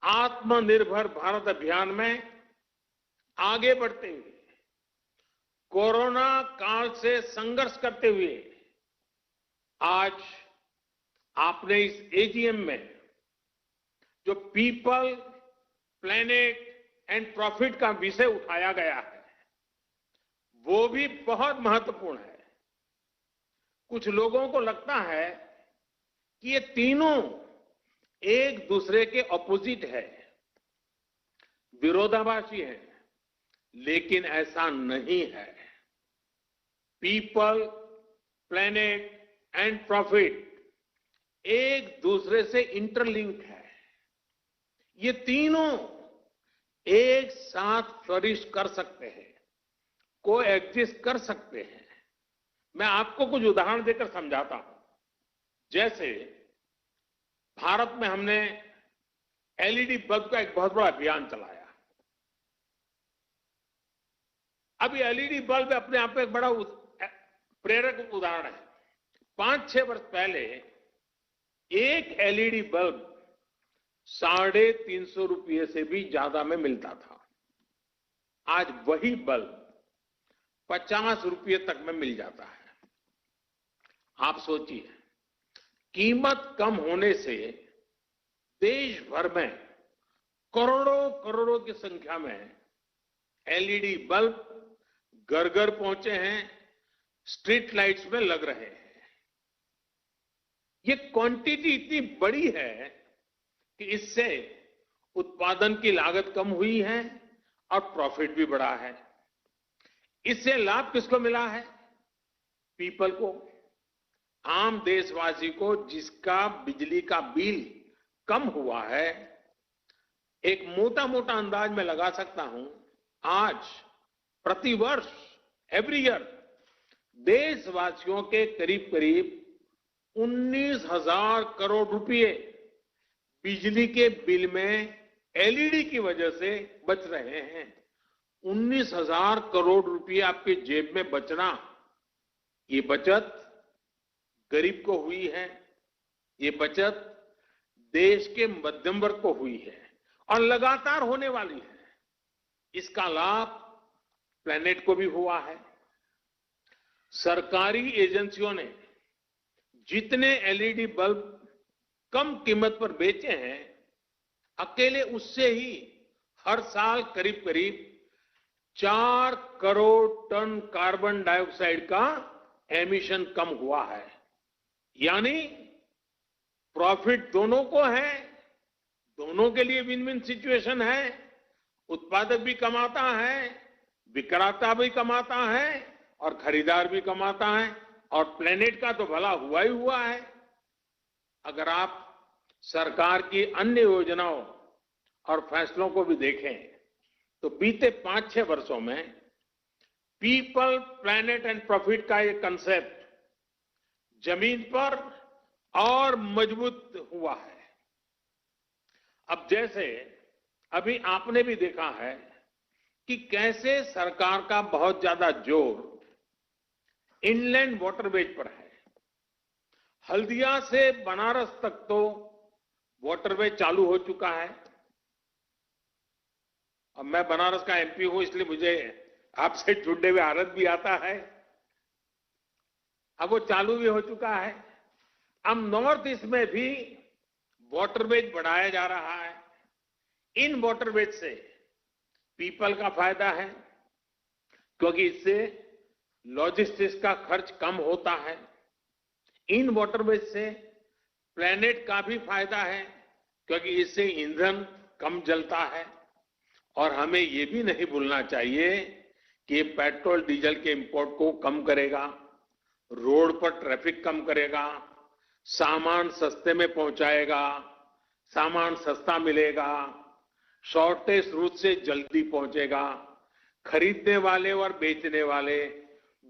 आत्मनिर्भर भारत अभियान में आगे बढ़ते हुए कोरोना काल से संघर्ष करते हुए आज आपने इस एजीएम में जो पीपल, प्लेनेट एंड प्रॉफिट का विषय उठाया गया है वो भी बहुत महत्वपूर्ण है। कुछ लोगों को लगता है कि ये तीनों एक दूसरे के ऑपोजिट है, विरोधाभासी है, लेकिन ऐसा नहीं है। पीपल, प्लेनेट एंड प्रॉफिट एक दूसरे से इंटरलिंक है। ये तीनों एक साथ फ्लरिश कर सकते हैं, को एग्जिस्ट कर सकते हैं। मैं आपको कुछ उदाहरण देकर समझाता हूं। जैसे भारत में हमने एलईडी बल्ब का एक बहुत बड़ा अभियान चलाया। अब ये एलईडी बल्ब अपने आप में एक बड़ा प्रेरक उदाहरण है। 5-6 वर्ष पहले एक एलईडी बल्ब 350 रुपये से भी ज्यादा में मिलता था। आज वही बल्ब 50 रुपये तक में मिल जाता है। आप सोचिए, कीमत कम होने से देश भर में करोड़ों करोड़ों की संख्या में एलईडी बल्ब घर घर पहुंचे हैं, स्ट्रीट लाइट्स में लग रहे हैं। ये क्वांटिटी इतनी बड़ी है कि इससे उत्पादन की लागत कम हुई है और प्रॉफिट भी बढ़ा है। इससे लाभ किसको मिला है? पीपल को, आम देशवासी को, जिसका बिजली का बिल कम हुआ है। एक मोटा मोटा अंदाज में लगा सकता हूं, आज प्रतिवर्ष एवरी ईयर देशवासियों के करीब करीब 19,000 करोड़ रुपए बिजली के बिल में एलईडी की वजह से बच रहे हैं। 19,000 करोड़ रुपए आपके जेब में बचना, ये बचत गरीब को हुई है, ये बचत देश के मध्यम वर्ग को हुई है और लगातार होने वाली है। इसका लाभ प्लेनेट को भी हुआ है। सरकारी एजेंसियों ने जितने एलईडी बल्ब कम कीमत पर बेचे हैं, अकेले उससे ही हर साल करीब करीब 4 करोड़ टन कार्बन डाइऑक्साइड का एमिशन कम हुआ है। यानी प्रॉफिट दोनों को है, दोनों के लिए विन विन सिचुएशन है। उत्पादक भी कमाता है, विक्रेता भी कमाता है और खरीदार भी कमाता है, और प्लेनेट का तो भला हुआ ही हुआ है। अगर आप सरकार की अन्य योजनाओं और फैसलों को भी देखें तो बीते 5-6 वर्षों में पीपल, प्लेनेट एंड प्रॉफिट का ये कंसेप्ट जमीन पर और मजबूत हुआ है। अब जैसे अभी आपने भी देखा है कि कैसे सरकार का बहुत ज्यादा जोर इनलैंड वाटरवेज पर है। हल्दिया से बनारस तक तो वाटरवे चालू हो चुका है। अब मैं बनारस का एमपी हूं, इसलिए मुझे आपसे जुड़ने में आनंद भी आता है। अब वो चालू भी हो चुका है। अब नॉर्थ ईस्ट में भी वाटरवेज बढ़ाया जा रहा है। इन वाटरवेज से पीपल का फायदा है, क्योंकि इससे लॉजिस्टिक्स का खर्च कम होता है। इन वाटरवेज से प्लेनेट का भी फायदा है, क्योंकि इससे ईंधन कम जलता है। और हमें ये भी नहीं भूलना चाहिए कि ये पेट्रोल डीजल के इंपोर्ट को कम करेगा, रोड पर ट्रैफिक कम करेगा, सामान सस्ते में पहुंचाएगा, सामान सस्ता मिलेगा, शॉर्टेज रूट से जल्दी पहुंचेगा। खरीदने वाले और बेचने वाले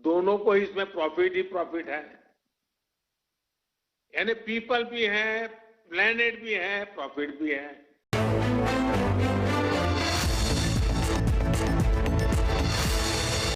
दोनों को इसमें प्रॉफिट ही प्रॉफिट है। यानी पीपल भी है, प्लेनेट भी है, प्रॉफिट भी है।